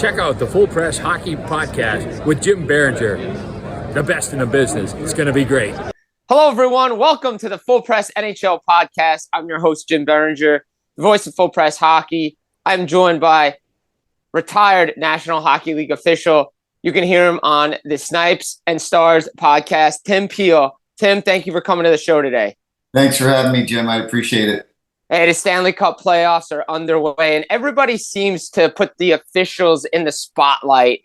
check out the Full Press Hockey Podcast with Jim Biringer, the best in the business. It's going to be great. Hello, everyone. Welcome to the Full Press NHL Podcast. I'm your host, Jim Biringer, the voice of Full Press Hockey. I'm joined by retired National Hockey League official. You can hear him on the Snipes and Stars podcast, Tim Peel. Tim, thank you for coming to the show today. Thanks for having me, Jim. I appreciate it. Hey, the Stanley Cup Playoffs are underway, and everybody seems to put the officials in the spotlight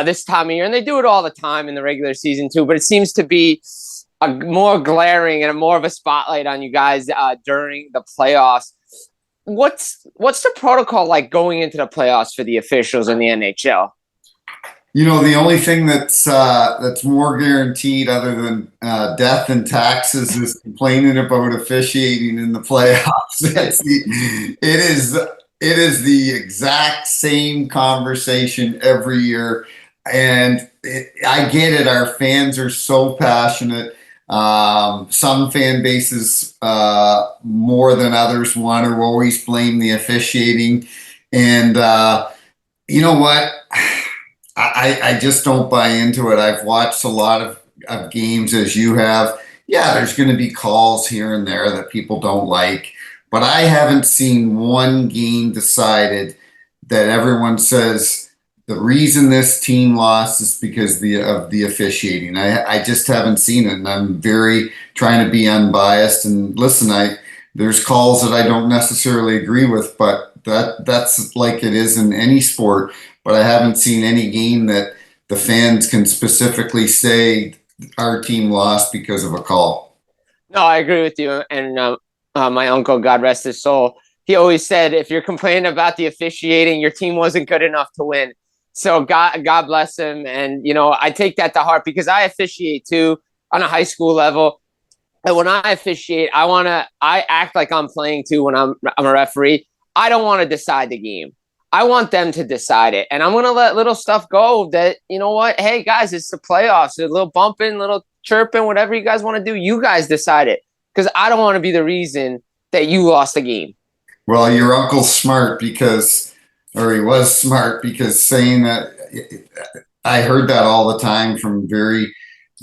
this time of year, and they do it all the time in the regular season too, but it seems to be a more glaring and more of a spotlight on you guys during the playoffs. What's the protocol like going into the playoffs for the officials in the NHL? You know, the only thing that's more guaranteed other than death and taxes is complaining about officiating in the playoffs. It is the exact same conversation every year, and I get it. Our fans are so passionate. Some fan bases more than others want to always blame the officiating, and you know what? I just don't buy into it. I've watched a lot of games as you have. Yeah, there's going to be calls here and there that people don't like, but I haven't seen one game decided that everyone says the reason this team lost is because of the officiating. I just haven't seen it, and I'm very trying to be unbiased. And listen, there's calls that I don't necessarily agree with, but that's like it is in any sport. But I haven't seen any game that the fans can specifically say our team lost because of a call. No, I agree with you. And my uncle, God rest his soul, he always said, if you're complaining about the officiating, your team wasn't good enough to win. So God bless him. And, you know, I take that to heart because I officiate too on a high school level. And when I officiate, I act like I'm playing too when I'm a referee. I don't want to decide the game. I want them to decide it. And I'm going to let little stuff go that, you know what? Hey, guys, it's the playoffs. A little bumping, little chirping, whatever you guys want to do. You guys decide it. Because I don't want to be the reason that you lost the game. Well, your uncle's smart he was smart because saying that, I heard that all the time from Barry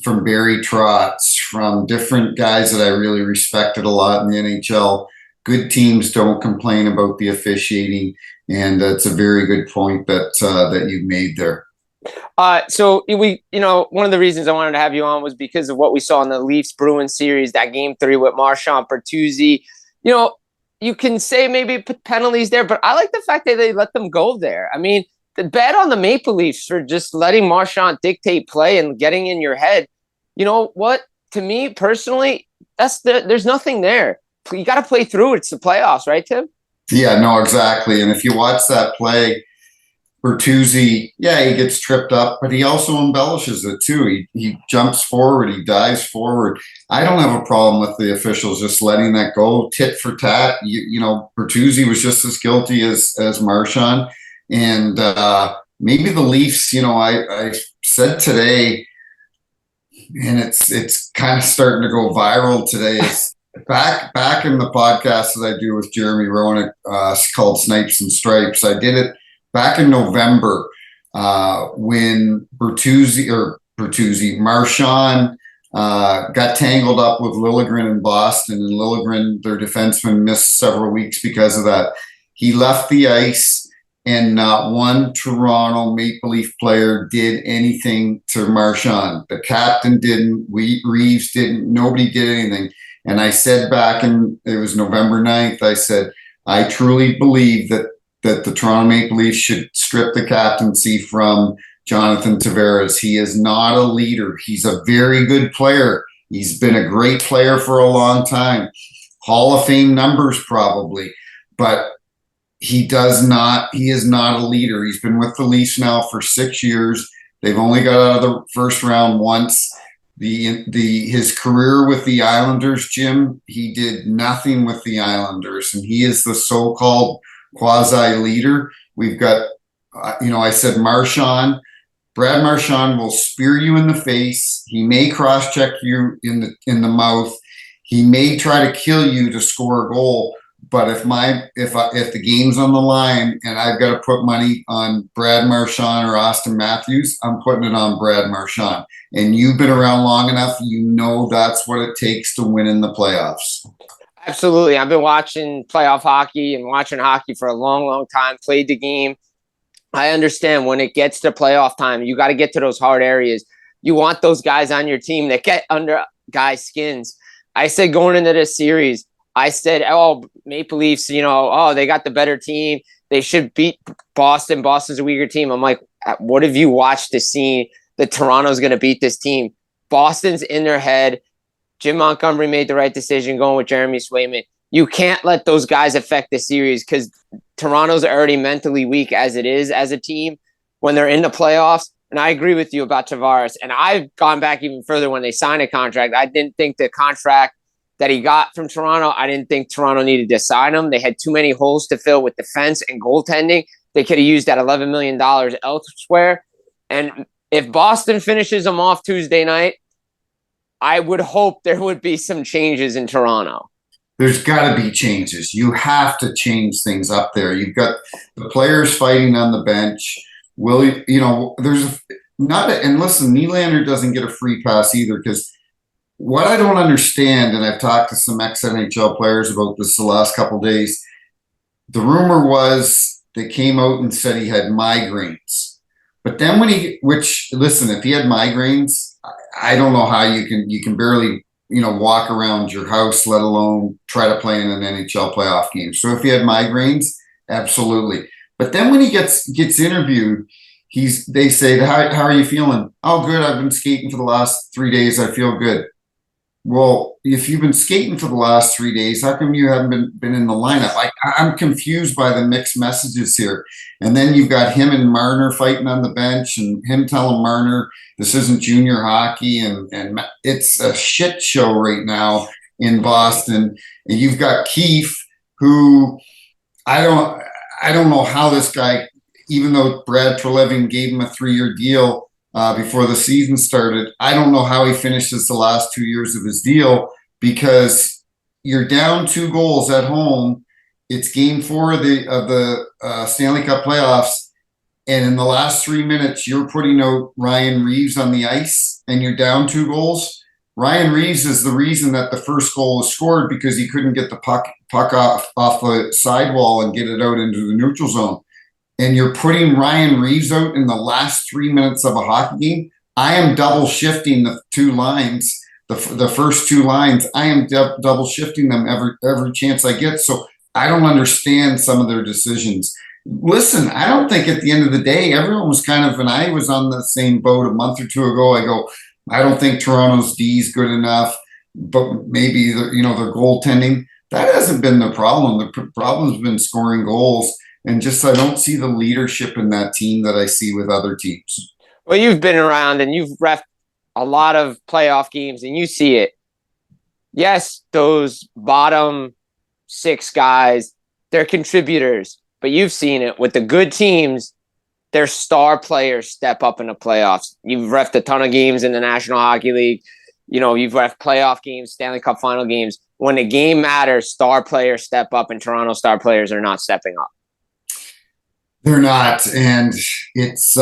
Trotz, from different guys that I really respected a lot in the NHL. Good teams don't complain about the officiating, and that's a very good point that you've made there. So one of the reasons I wanted to have you on was because of what we saw in the Leafs-Bruins series, that Game 3 with Marchand, Bertuzzi. You know, you can say maybe penalties there, but I like the fact that they let them go there. I mean, the bet on the Maple Leafs for just letting Marchand dictate play and getting in your head. You know what? To me personally, there's nothing there. You got to play through it. It's the playoffs, right, Tim? Yeah, no, exactly. And if you watch that play, Bertuzzi, yeah, he gets tripped up, but he also embellishes it too. He jumps forward, he dives forward. I don't have a problem with the officials just letting that go, tit for tat. You know, Bertuzzi was just as guilty as Marchand. And maybe the Leafs, you know, I said today, and it's kind of starting to go viral today. Back in the podcast that I do with Jeremy Roenick, called Snipes and Stripes, I did it back in November when Marchand got tangled up with Liljegren in Boston, and Liljegren, their defenseman, missed several weeks because of that. He left the ice, and not one Toronto Maple Leaf player did anything to Marchand. The captain didn't, Reeves didn't, nobody did anything. And I said it was November 9th, I said, I truly believe that the Toronto Maple Leafs should strip the captaincy from Jonathan Tavares. He is not a leader. He's a very good player. He's been a great player for a long time. Hall of Fame numbers probably, but he is not a leader. He's been with the Leafs now for 6 years. They've only got out of the first round once. His career with the Islanders, Jim, he did nothing with the Islanders, and he is the so-called quasi leader. We've got, I said Brad Marchand will spear you in the face. He may cross-check you in the mouth. He may try to kill you to score a goal, But if the game's on the line and I've got to put money on Brad Marchand or Austin Matthews, I'm putting it on Brad Marchand. And you've been around long enough, that's what it takes to win in the playoffs. Absolutely. I've been watching playoff hockey and watching hockey for a long, long time, played the game. I understand when it gets to playoff time, you got to get to those hard areas. You want those guys on your team that get under guys' skins. I said going into this series, I said, Maple Leafs, they got the better team. They should beat Boston. Boston's a weaker team. I'm like, what have you watched to see that Toronto's going to beat this team? Boston's in their head. Jim Montgomery made the right decision going with Jeremy Swayman. You can't let those guys affect the series because Toronto's already mentally weak as it is as a team when they're in the playoffs. And I agree with you about Tavares. And I've gone back even further when they signed a contract. I didn't think the contract that he got from Toronto, I didn't think Toronto needed to sign him. They had too many holes to fill with defense and goaltending. They could have used that $11 million elsewhere. And if Boston finishes them off Tuesday night, I would hope there would be some changes in Toronto. There's got to be changes. You have to change things up there. You've got the players fighting on the bench. There's not – and listen, Nylander doesn't get a free pass either because what I don't understand, and I've talked to some ex-NHL players about this the last couple of days, the rumor was they came out and said he had migraines. But then if he had migraines, I don't know how you can barely, walk around your house, let alone try to play in an NHL playoff game. So if he had migraines, absolutely. But then when he gets interviewed, they say, how are you feeling? Oh, good. I've been skating for the last 3 days. I feel good. Well, if you've been skating for the last 3 days, how come you haven't been in the lineup? I'm confused by the mixed messages here. And then you've got him and Marner fighting on the bench and him telling Marner this isn't junior hockey. And it's a shit show right now in Boston. And you've got Keefe, who I don't know how this guy, even though Brad Treliving gave him a 3-year deal, before the season started, I don't know how he finishes the last 2 years of his deal because you're down 2 goals at home. It's game 4 of the Stanley Cup playoffs. And in the last 3 minutes, you're putting out Ryan Reeves on the ice and you're down 2 goals. Ryan Reeves is the reason that the first goal was scored because he couldn't get the puck off the sidewall and get it out into the neutral zone. And you're putting Ryan Reeves out in the last 3 minutes of a hockey game, I am double shifting the 2 lines, the first 2 lines. I am double shifting them every chance I get. So I don't understand some of their decisions. Listen, I don't think at the end of the day, everyone was and I was on the same boat a month or 2 ago. I go, I don't think Toronto's D is good enough, but maybe their goaltending. That hasn't been the problem. The problem's been scoring goals. And just I don't see the leadership in that team that I see with other teams. Well, you've been around and you've reffed a lot of playoff games and you see it. Yes, those bottom 6 guys, they're contributors. But you've seen it with the good teams, their star players step up in the playoffs. You've reffed a ton of games in the National Hockey League. You've reffed playoff games, Stanley Cup final games. When the game matters, star players step up and Toronto star players are not stepping up. They're not, and it's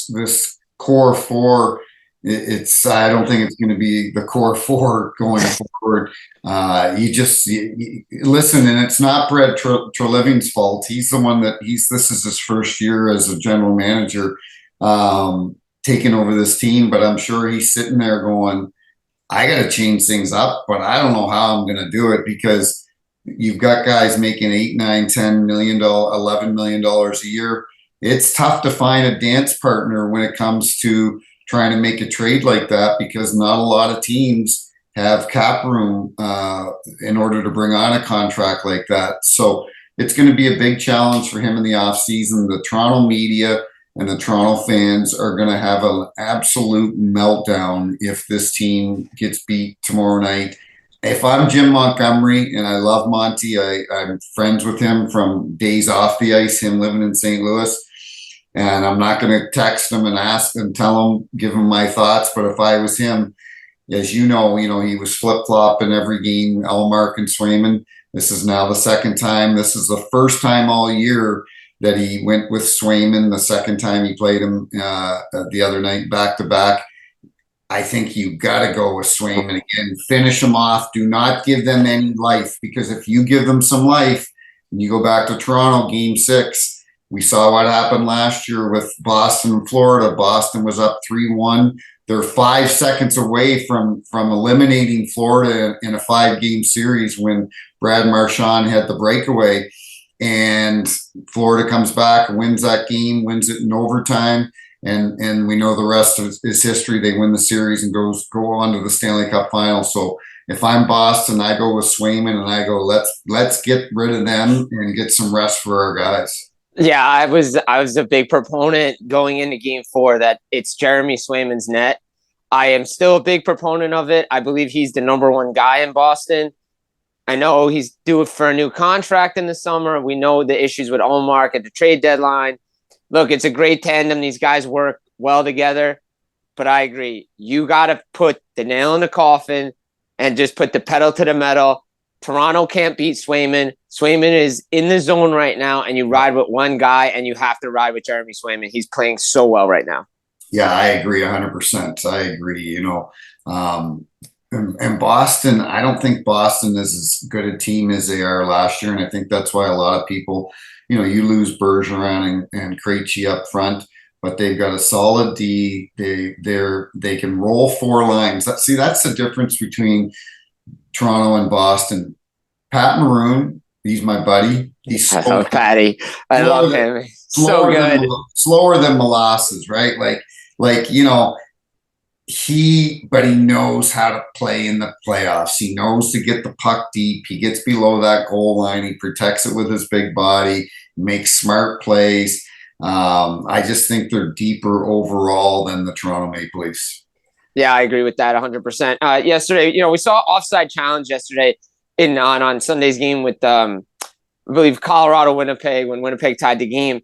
this core 4. It's I don't think it's going to be the core 4 going forward. You listen, and it's not Brad Treliving's fault. He's the one this is his first year as a general manager, taking over this team. But I'm sure he's sitting there going, I got to change things up, but I don't know how I'm going to do it because you've got guys making $8, $9, $10 million, $11 million a year. It's tough to find a dance partner when it comes to trying to make a trade like that because not a lot of teams have cap room in order to bring on a contract like that. So it's going to be a big challenge for him in the offseason. The Toronto media and the Toronto fans are going to have an absolute meltdown if this team gets beat tomorrow night. If I'm Jim Montgomery, and I love Monty, I'm friends with him from days off the ice, him living in St. Louis, and I'm not going to text him and ask him, tell him, give him my thoughts. But if I was him, as he was flip-flopping every game, Elmark and Swayman. This is now the second time. This is the first time all year that he went with Swayman. The second time he played him the other night, back to back. I think you got to go with Swayman again. Finish them off. Do not give them any life, because if you give them some life, and you go back to Toronto, Game 6, we saw what happened last year with Boston and Florida. Boston was up 3-1. They're 5 seconds away from eliminating Florida in a 5-game series when Brad Marchand had the breakaway. And Florida comes back and wins that game, wins it in overtime. And we know the rest is history. They win the series and go on to the Stanley Cup final. So if I'm Boston, I go with Swayman and I go, let's get rid of them and get some rest for our guys. Yeah, I was a big proponent going into Game 4 that it's Jeremy Swayman's net. I am still a big proponent of it. I believe he's the number one guy in Boston. I know he's due for a new contract in the summer. We know the issues with Ullmark at the trade deadline. Look, it's a great tandem. These guys work well together. But I agree. You got to put the nail in the coffin and just put the pedal to the metal. Toronto can't beat Swayman. Swayman is in the zone right now, and you ride with one guy, and you have to ride with Jeremy Swayman. He's playing so well right now. Yeah, I agree 100%. I agree. And Boston, I don't think Boston is as good a team as they are last year. And I think that's why a lot of people, you lose Bergeron and Krejci up front, but they've got a solid D. They can roll 4 lines. That's the difference between Toronto and Boston. Pat Maroon, he's my buddy. He's I love Patty. I love him. So good. Slower than molasses, right? But he knows how to play in the playoffs. He knows to get the puck deep. He gets below that goal line. He protects it with his big body, makes smart plays. I just think they're deeper overall than the Toronto Maple Leafs. Yeah, I agree with that 100%. Yesterday, we saw offside challenge yesterday on Sunday's game with, I believe, Colorado-Winnipeg when Winnipeg tied the game.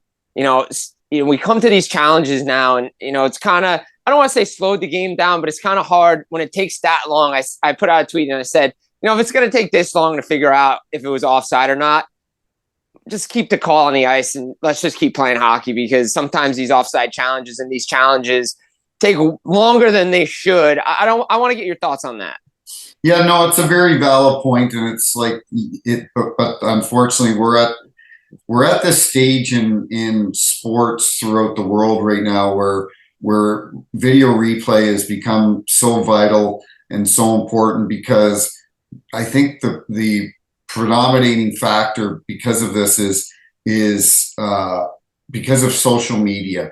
We come to these challenges now, and, it's kind of, I don't want to say slowed the game down, but it's kind of hard when it takes that long. I put out a tweet and I said, if it's going to take this long to figure out if it was offside or not, just keep the call on the ice and let's just keep playing hockey, because sometimes these offside challenges and these challenges take longer than they should. I want to get your thoughts on that. Yeah, no, it's a very valid point, and it's like it, but unfortunately, we're at this stage in sports throughout the world right now where video replay has become so vital and so important, because I think the predominating factor because of this is because of social media.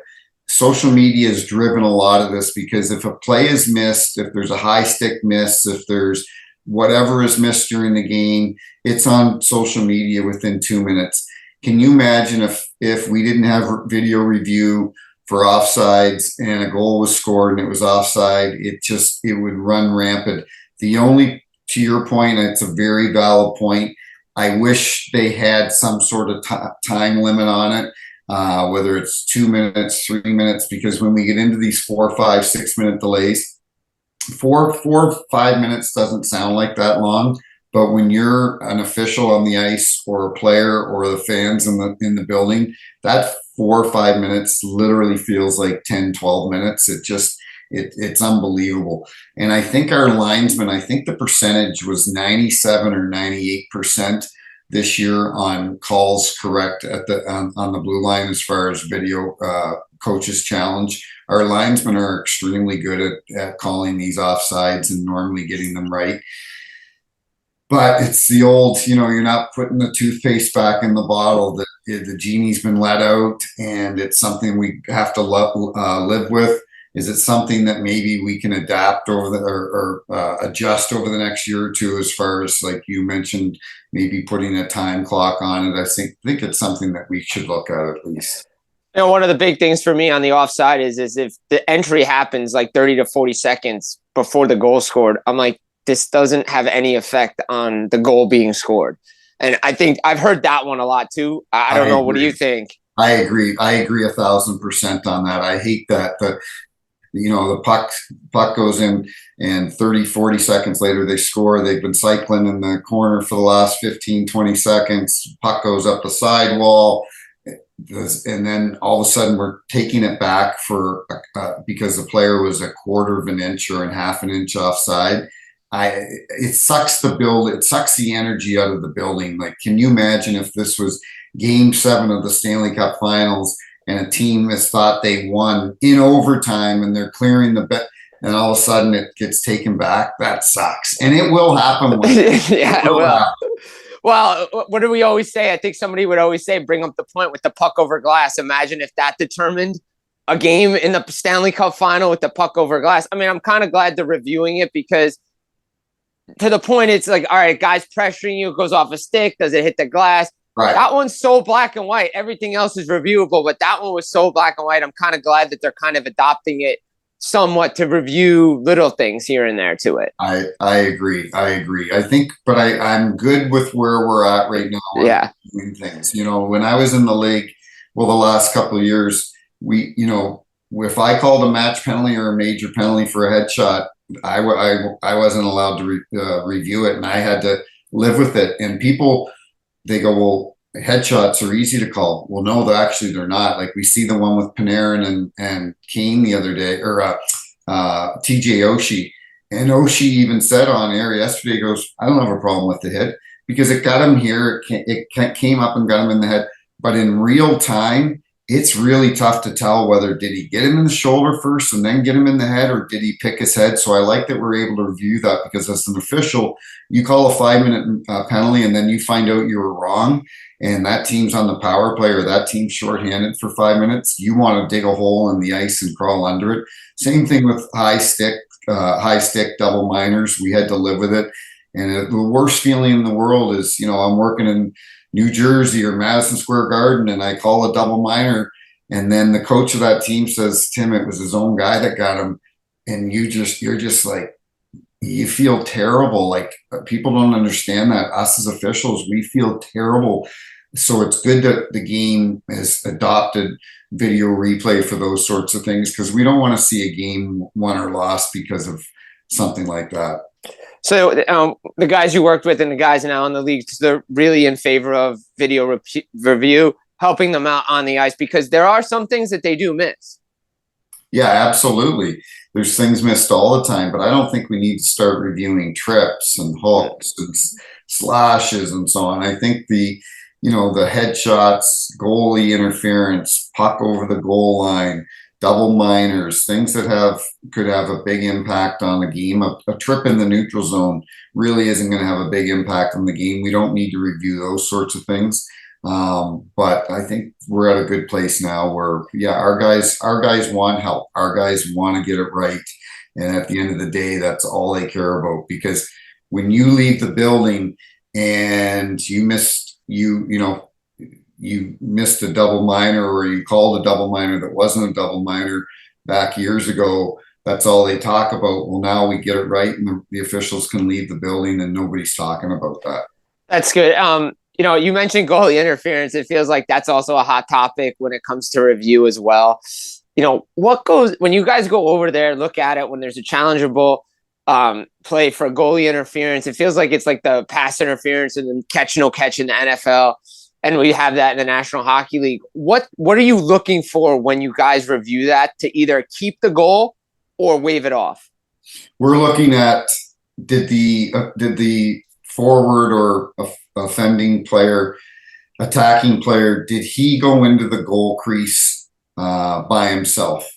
Social media has driven a lot of this, because if a play is missed, if there's a high stick miss, if there's whatever is missed during the game, it's on social media within 2 minutes. Can you imagine if we didn't have video review for offsides and a goal was scored and it was offside? It would run rampant. To your point, it's a very valid point. I wish they had some sort of time limit on it, whether it's 2 minutes, 3 minutes, because when we get into these 4, 5, 6 minute delays, 4 or 5 minutes doesn't sound like that long. But when you're an official on the ice or a player or the fans in the building, that 4 or 5 minutes literally feels like 10, 12 minutes. It's unbelievable. And I think our linesmen, the percentage was 97 or 98% this year on calls correct on the blue line as far as video coaches challenge. Our linesmen are extremely good at calling these offsides and normally getting them right. But it's the old, you're not putting the toothpaste back in the bottle. The genie's been let out, and it's something we have to live with. Is it something that maybe we can adapt or adjust over the next year or two, as far as, like you mentioned, maybe putting a time clock on it? I think it's something that we should look at least. One of the big things for me on the offside is if the entry happens like 30 to 40 seconds before the goal scored, I'm like, this doesn't have any effect on the goal being scored. And I think I've heard that one a lot too. I don't know. What do you think? I agree 1,000% on that. I hate that. the puck goes in, and 30, 40 seconds later they score. They've been cycling in the corner for the last 15, 20 seconds. Puck goes up the sidewall, and then all of a sudden we're taking it back for because the player was a quarter of an inch or a half an inch offside. It sucks the energy out of the building. Like, can you imagine if this was Game 7 of the Stanley Cup Finals and a team has thought they won in overtime and they're clearing the bet, and all of a sudden it gets taken back? That sucks, and it will happen. Yeah, it will. Well, what do we always say? I think somebody would always say, bring up the point with the puck over glass. Imagine if that determined a game in the Stanley Cup Final with the puck over glass. I mean, I'm kind of glad they're reviewing it, because to the point, it's like, all right, guys pressuring you, it goes off a stick, does it hit the glass? Right. That one's so black and white. Everything else is reviewable, but that one was so black and white. I'm kind of glad that they're kind of adopting it somewhat to review little things here and there to it. I agree. I think, but I'm good with where we're at right now. Yeah. Doing things. When I was in the league, the last couple of years, if I called a match penalty or a major penalty for a headshot, I wasn't allowed to review it, and I had to live with it. And people, they go, well, headshots are easy to call. Well, no, they're not. Like, we see the one with Panarin and Kane the other day, or TJ Oshie. And Oshie even said on air yesterday, goes, I don't have a problem with the hit because it got him here. It came up and got him in the head. But in real time, it's really tough to tell whether did he get him in the shoulder first and then get him in the head, or did he pick his head. So I like that we're able to review that, because as an official, you call a 5-minute penalty and then you find out you were wrong, and that team's on the power play or that team's shorthanded for 5 minutes. You want to dig a hole in the ice and crawl under it. Same thing with high stick double minors. We had to live with it. And the worst feeling in the world is, I'm working in New Jersey or Madison Square Garden and I call a double minor, and then the coach of that team says, Tim, it was his own guy that got him. And you're just like, you feel terrible. Like, people don't understand that. Us as officials, we feel terrible. So it's good that the game has adopted video replay for those sorts of things, because we don't want to see a game won or lost because of something like that. So the guys you worked with and the guys now in the league, they're really in favor of video review, helping them out on the ice, because there are some things that they do miss. Yeah, absolutely. There's things missed all the time, but I don't think we need to start reviewing trips and hooks and slashes and so on. I think the headshots, goalie interference, puck over the goal line, double minors, things that could have a big impact on the game. A trip in the neutral zone really isn't going to have a big impact on the game. We don't need to review those sorts of things. But I think we're at a good place now where, our guys want help. Our guys want to get it right. And at the end of the day, that's all they care about, because when you leave the building and you missed a double minor, or you called a double minor that wasn't a double minor back years ago, that's all they talk about. Well, now we get it right, and the officials can leave the building and nobody's talking about that. That's good. You mentioned goalie interference. It feels like that's also a hot topic when it comes to review as well. When you guys go over there, look at it, when there's a challengeable play for goalie interference, it feels like it's like the pass interference and then catch no catch in the NFL. And we have that in the National Hockey League. What are you looking for when you guys review that, to either keep the goal or wave it off? We're looking at, did the forward or offending player, attacking player, did he go into the goal crease by himself?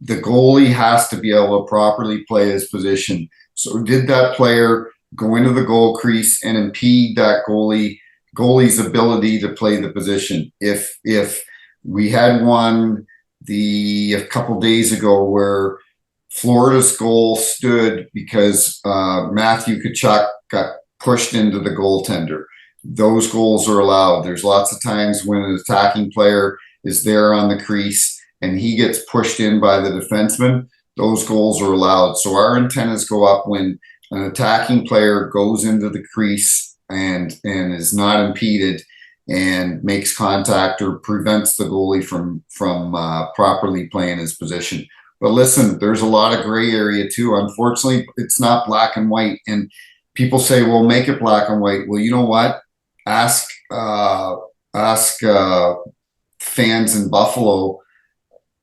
The goalie has to be able to properly play his position. So did that player go into the goal crease and impede that goalie's ability to play the position? If we had one a couple days ago where Florida's goal stood because Matthew Tkachuk got pushed into the goaltender, those goals are allowed. There's lots of times when an attacking player is there on the crease and he gets pushed in by the defenseman, those goals are allowed. So our antennas go up when an attacking player goes into the crease and is not impeded and makes contact or prevents the goalie from properly playing his position. But listen, there's a lot of gray area too. Unfortunately, it's not black and white. And people say, well, make it black and white. Well, you know what? Ask fans in Buffalo.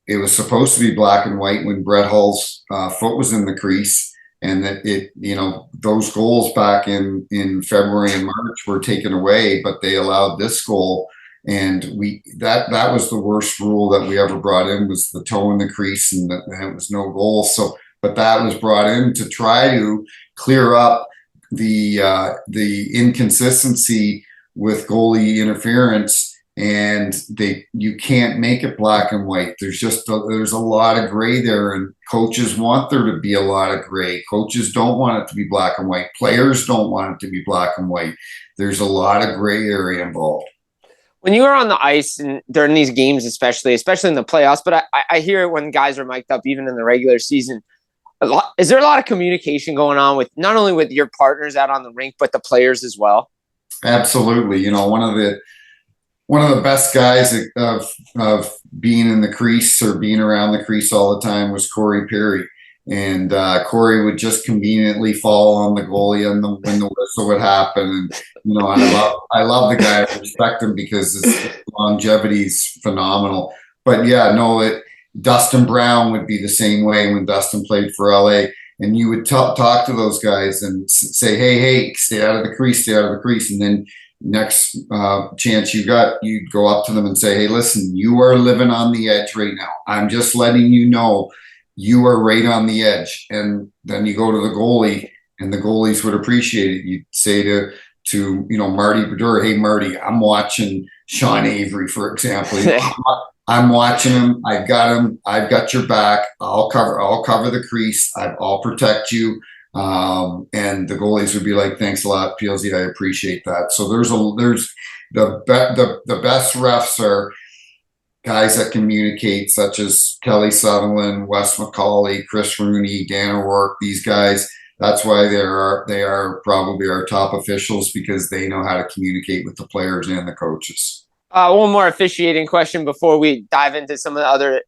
It was supposed to be black and white when Brett Hull's foot was in the crease, and that those goals back in February and March were taken away, but they allowed this goal. And that was the worst rule that we ever brought in, was the toe in the crease, and it was no goal. So, but that was brought in to try to clear up the inconsistency with goalie interference. And you can't make it black and white. There's a lot of gray there, and coaches want there to be a lot of gray. Coaches don't want it to be black and white. Players don't want it to be black and white. There's a lot of gray area involved. When you were on the ice and during these games, especially in the playoffs, but I hear it when guys are mic'd up, even in the regular season. Is there a lot of communication going on with not only with your partners out on the rink, but the players as well? Absolutely. One of the best guys of being in the crease or being around the crease all the time was Corey Perry. And Corey would just conveniently fall on the goalie when the whistle would happen. And, I love the guy. I respect him because his longevity is phenomenal. But Dustin Brown would be the same way when Dustin played for LA. And you would talk to those guys and say, hey, stay out of the crease. And then next chance you got, you'd go up to them and say, hey, listen, you are living on the edge right now. I'm just letting you know you are right on the edge. And then you go to the goalie, and the goalies would appreciate it. You'd say to Marty Brodeur, hey, Marty, I'm watching Sean Avery, for example. I'm watching him. I've got your back. I'll cover the crease. I'll protect you. And the goalies would be like, thanks a lot, PLZ. I appreciate that. So there's the best refs are guys that communicate, such as Kelly Sutherland, Wes McCauley, Chris Rooney, Dan O'Rourke. These guys, that's why they are probably our top officials, because they know how to communicate with the players and the coaches. One more officiating question before we dive into some of the other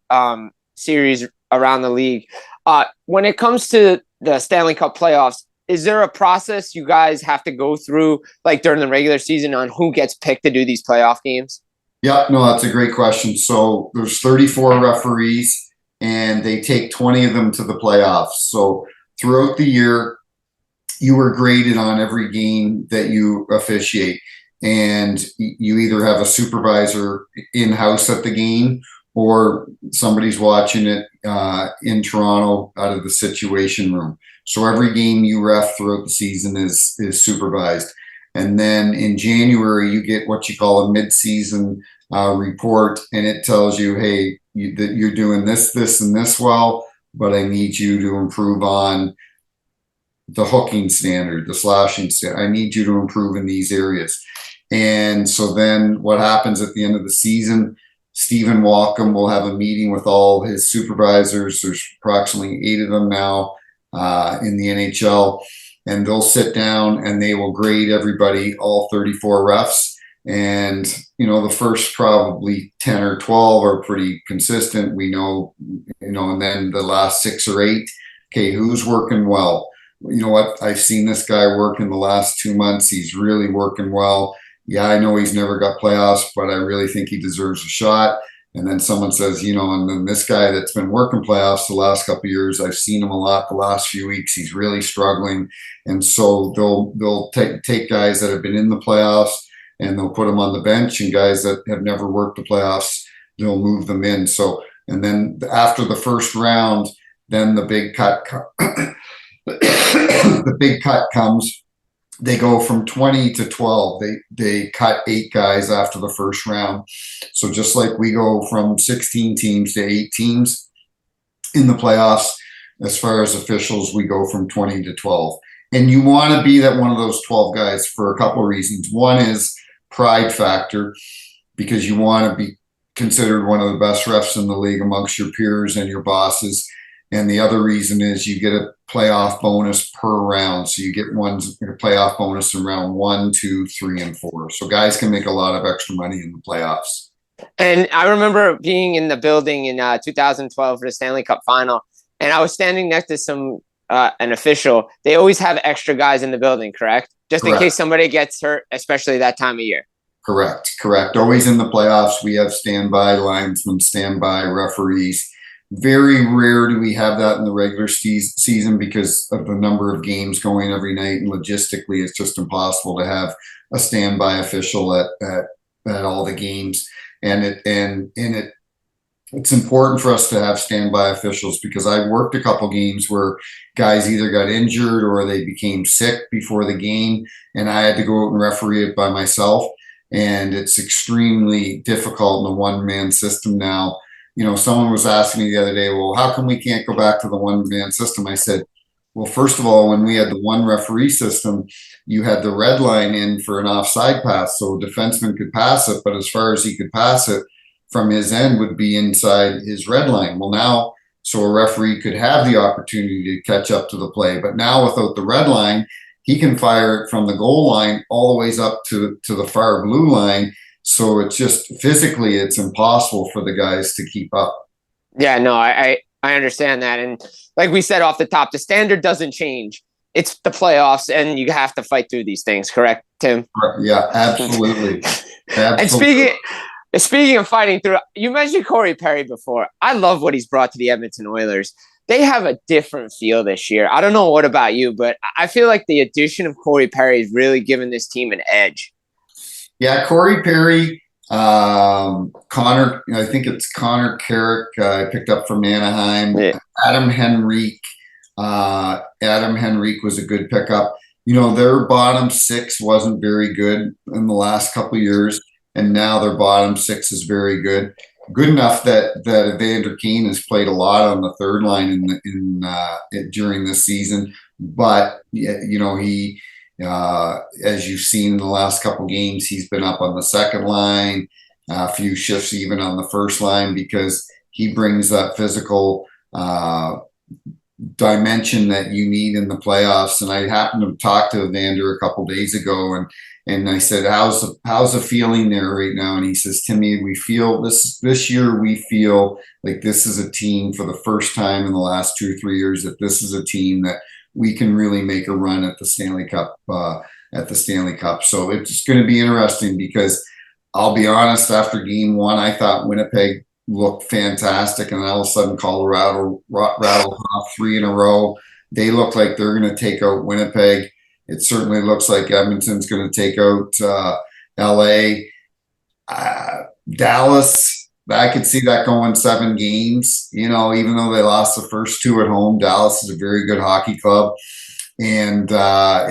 series around the league. When it comes to the Stanley Cup playoffs, is there a process you guys have to go through, like during the regular season, on who gets picked to do these playoff games? Yeah, no, that's a great question. So there's 34 referees, and they take 20 of them to the playoffs. So throughout the year, you were graded on every game that you officiate. And you either have a supervisor in-house at the game, or somebody's watching it in Toronto out of the situation room. So every game you ref throughout the season is supervised. And then in January, you get what you call a mid-season report, and it tells you, hey, that you're doing this, and this well, but I need you to improve on the hooking standard, the slashing standard. I need you to improve in these areas. And so then what happens at the end of the season, Stephen Walcom will have a meeting with all his supervisors. There's approximately 8 of them now in the NHL, and they'll sit down and they will grade everybody, all 34 refs. And, the first probably 10 or 12 are pretty consistent. We know, and then the last 6 or 8, okay, who's working well? You know what? I've seen this guy work in the last 2 months. He's really working well. Yeah, I know he's never got playoffs, but I really think he deserves a shot. And then someone says, and then this guy that's been working playoffs the last couple of years, I've seen him a lot the last few weeks. He's really struggling. And so they'll take guys that have been in the playoffs, and they'll put them on the bench, and guys that have never worked the playoffs, they'll move them in. So, and then after the first round, then the big cut, the big cut comes. They go from 20 to 12. They cut 8 guys after the first round. So just like we go from 16 teams to 8 teams in the playoffs, as far as officials, we go from 20 to 12. And you want to be that one of those 12 guys for a couple of reasons. One is pride factor, because you want to be considered one of the best refs in the league amongst your peers and your bosses. And the other reason is you get a playoff bonus per round. So you get a playoff bonus in round 1, 2, 3, and 4. So guys can make a lot of extra money in the playoffs. And I remember being in the building in 2012 for the Stanley Cup final, and I was standing next to an official. They always have extra guys in the building, correct? Just in case somebody gets hurt, especially that time of year. Correct. Always in the playoffs, we have standby linesmen, standby referees. Very rare do we have that in the regular season because of the number of games going every night, and logistically, it's just impossible to have a standby official at all the games. It's important for us to have standby officials because I worked a couple games where guys either got injured or they became sick before the game, and I had to go out and referee it by myself. And it's extremely difficult in a one-man system now. Someone was asking me the other day, well, how come we can't go back to the one-man system? I said, well, first of all, when we had the one referee system, you had the red line in for an offside pass, so a defenseman could pass it, but as far as he could pass it from his end would be inside his red line. Well, now, so a referee could have the opportunity to catch up to the play, but now without the red line, he can fire it from the goal line all the ways up to the far blue line. So it's just physically, it's impossible for the guys to keep up. Yeah, no, I understand that. And like we said off the top, the standard doesn't change. It's the playoffs, and you have to fight through these things. Correct, Tim? Yeah, absolutely. And speaking of fighting through, you mentioned Corey Perry before. I love what he's brought to the Edmonton Oilers. They have a different feel this year. I don't know what about you, but I feel like the addition of Corey Perry has really given this team an edge. Yeah, Corey Perry, Connor, I think it's Connor Carrick, I picked up from Anaheim. Yeah. Adam Henrique was a good pickup. Their bottom six wasn't very good in the last couple of years, and now their bottom six is very good. Good enough that Evander Kane has played a lot on the third line during this season, but he as you've seen in the last couple games, he's been up on the second line, a few shifts even on the first line because he brings that physical dimension that you need in the playoffs. And I happened to talk to Evander a couple days ago, and I said, how's the feeling there right now? And he says, Timmy, we feel this year, we feel like this is a team for the first time in the last 2-3 years, that this is a team that we can really make a run at the Stanley Cup, So it's going to be interesting because I'll be honest, after game one, I thought Winnipeg looked fantastic. And all of a sudden Colorado rattled off 3 in a row. They look like they're going to take out Winnipeg. It certainly looks like Edmonton's going to take out LA. Dallas, I could see that going 7 games. Even though they lost the first 2 at home, Dallas is a very good hockey club. And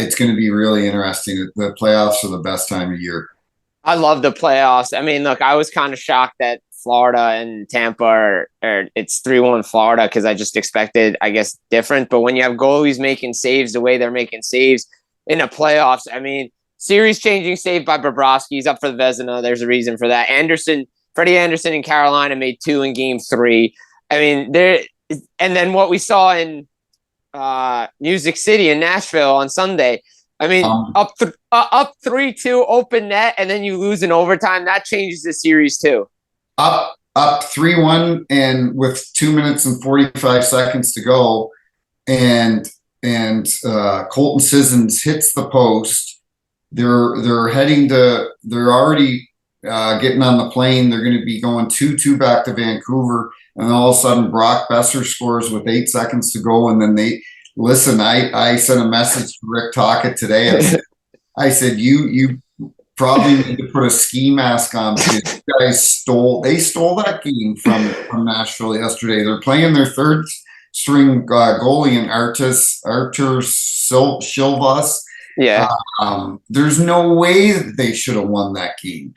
it's going to be really interesting. The playoffs are the best time of year. I love the playoffs. I mean, look, I was kind of shocked that Florida and Tampa it's 3-1 Florida because I just expected, I guess, different. But when you have goalies making saves the way they're making saves in the playoffs, I mean, series-changing save by Bobrovsky. He's up for the Vezina. There's a reason for that. Freddie Anderson in Carolina made 2 in Game 3. I mean, and then what we saw in Music City in Nashville on Sunday. I mean, up 3-2 open net, and then you lose in overtime. That changes the series too. Up 3-1, and with 2 minutes and 45 seconds to go, and Colton Sissons hits the post. They're already getting on the plane. They're going to be going 2-2 back to Vancouver, and all of a sudden Brock Besser scores with 8 seconds to go, and then I sent a message to Rick Tocchet today. I said, you probably need to put a ski mask on because these guys stole that game from Nashville yesterday. They're playing their third string goalie in Artur Silvas. Yeah. There's no way that they should have won that game,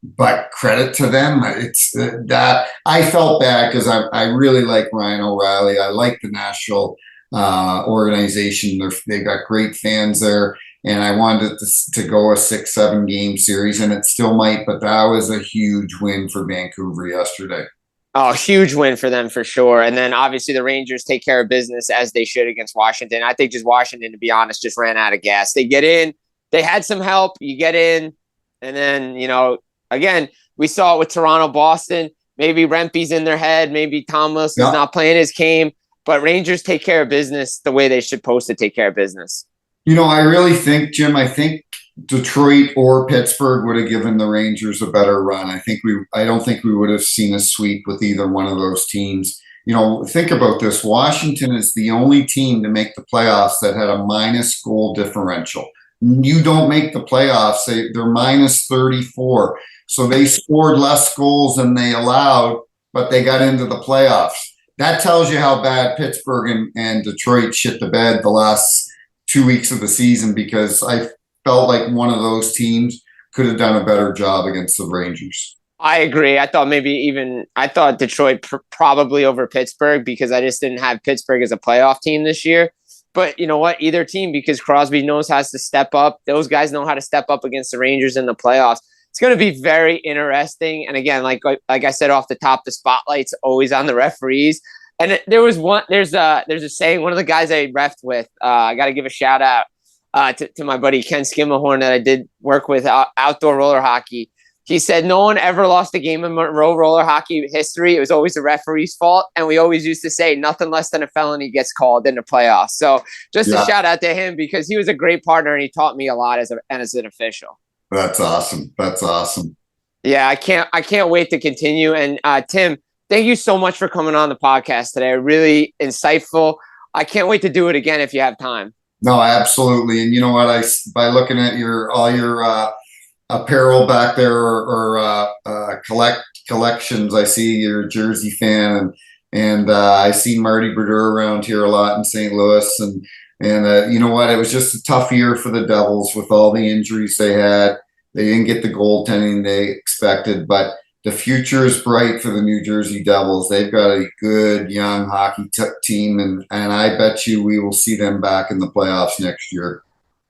but credit to them. It's that I felt bad because I really like Ryan O'Reilly. I like the Nashville organization. They've got great fans there, and I wanted to go a 6-7 game series, and it still might, but that was a huge win for Vancouver yesterday. Oh, huge win for them for sure. And then obviously the Rangers take care of business as they should against Washington. I think just Washington, to be honest, just ran out of gas. They get in, they had some help, you get in, and then, again, We saw it with Toronto, Boston. Maybe Rempe's in their head. Maybe Tom Wilson's not playing his game. But Rangers take care of business the way they should supposed to take care of business. I really think, Jim, I think Detroit or Pittsburgh would have given the Rangers a better run. I don't think we would have seen a sweep with either one of those teams. Think about this. Washington is the only team to make the playoffs that had a minus goal differential. You don't make the playoffs, they're minus 34. So they scored less goals than they allowed, but they got into the playoffs. That tells you how bad Pittsburgh and Detroit shit the bed the last 2 weeks of the season, because I felt like one of those teams could have done a better job against the Rangers. I agree. I thought Detroit probably over Pittsburgh, because I just didn't have Pittsburgh as a playoff team this year. But you know what? Either team, because Crosby knows how to step up. Those guys know how to step up against the Rangers in the playoffs. It's going to be very interesting. And again, like I said off the top, the spotlight's always on the referees. And there's a saying, one of the guys I refed with, I got to give a shout out to my buddy Ken Skimmelhorn that I did work with outdoor roller hockey. He said no one ever lost a game in Monroe roller hockey history. It was always the referee's fault. And we always used to say nothing less than a felony gets called in the playoffs. So just a shout out to him, because he was a great partner and he taught me a lot as an official. That's awesome. That's awesome. Yeah, I can't wait to continue. And Tim, thank you so much for coming on the podcast today. Really insightful. I can't wait to do it again if you have time. No, absolutely. And you know what? By looking at all your apparel back there or collections, I see you're a Jersey fan, and I see Marty Brodeur around here a lot in St. Louis, and you know what? It was just a tough year for the Devils with all the injuries they had. They didn't get the goaltending they expected, but the future is bright for the New Jersey Devils. They've got a good young hockey team, and I bet you we will see them back in the playoffs next year.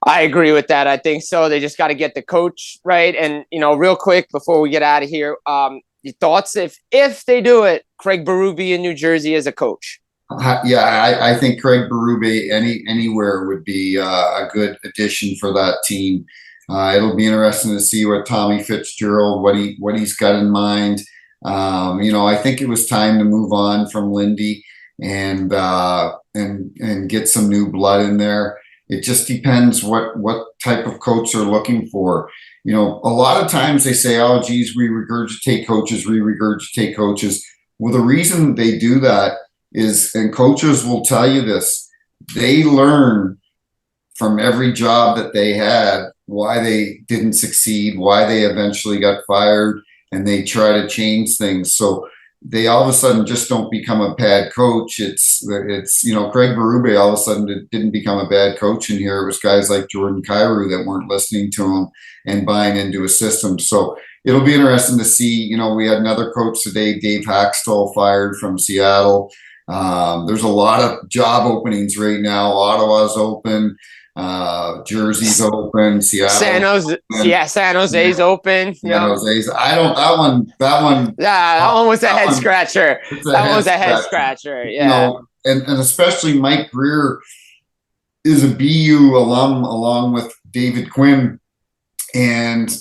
I agree with that. I think so. They just got to get the coach right. And, real quick before we get out of here, your thoughts if they do it, Craig Berube in New Jersey as a coach? I think Craig Berube anywhere would be a good addition for that team. It'll be interesting to see what Tommy Fitzgerald, what he's got in mind. I think it was time to move on from Lindy and get some new blood in there. It just depends what type of coach they're looking for. A lot of times they say, oh, geez, we regurgitate coaches. Well, the reason they do that is, and coaches will tell you this, they learn from every job that they had why they didn't succeed, why they eventually got fired, and they try to change things. So they all of a sudden just don't become a bad coach. It's Craig Berube all of a sudden didn't become a bad coach in here. It was guys like Jordan Kyrou that weren't listening to him and buying into a system. So it'll be interesting to see. We had another coach today, Dave Haxtell, fired from Seattle. There's a lot of job openings right now. Ottawa's open. Jersey's open. Seattle. San Jose's open. San Jose's. That one. Yeah, that one was a head scratcher. That was a head scratcher. Yeah. And especially Mike Greer is a BU alum along with David Quinn, and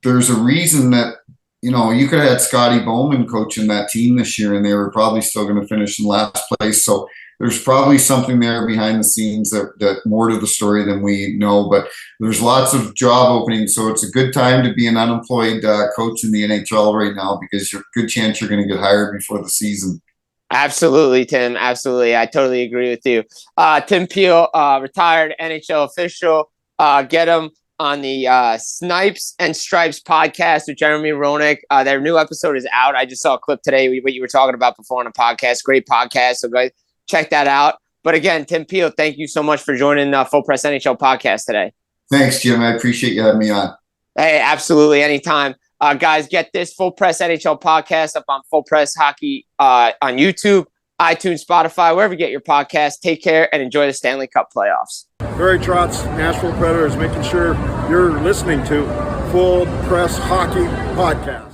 there's a reason that you could have had Scotty Bowman coaching that team this year, and they were probably still going to finish in last place. So there's probably something there behind the scenes that more to the story than we know, but there's lots of job openings. So it's a good time to be an unemployed coach in the NHL right now, because you're a good chance you're going to get hired before the season. Absolutely, Tim. Absolutely. I totally agree with you. Tim Peel, retired NHL official. Get him on the Snipes and Stripes podcast with Jeremy Roenick. Their new episode is out. I just saw a clip today, what you were talking about before on a podcast. Great podcast. So guys, check that out. But again, Tim Peel, thank you so much for joining Full Press NHL podcast today. Thanks, Jim. I appreciate you having me on. Hey, absolutely. Anytime. Guys, get this Full Press NHL podcast up on Full Press Hockey on YouTube, iTunes, Spotify, wherever you get your podcast. Take care and enjoy the Stanley Cup playoffs. Barry Trotz, Nashville Predators, making sure you're listening to Full Press Hockey Podcast.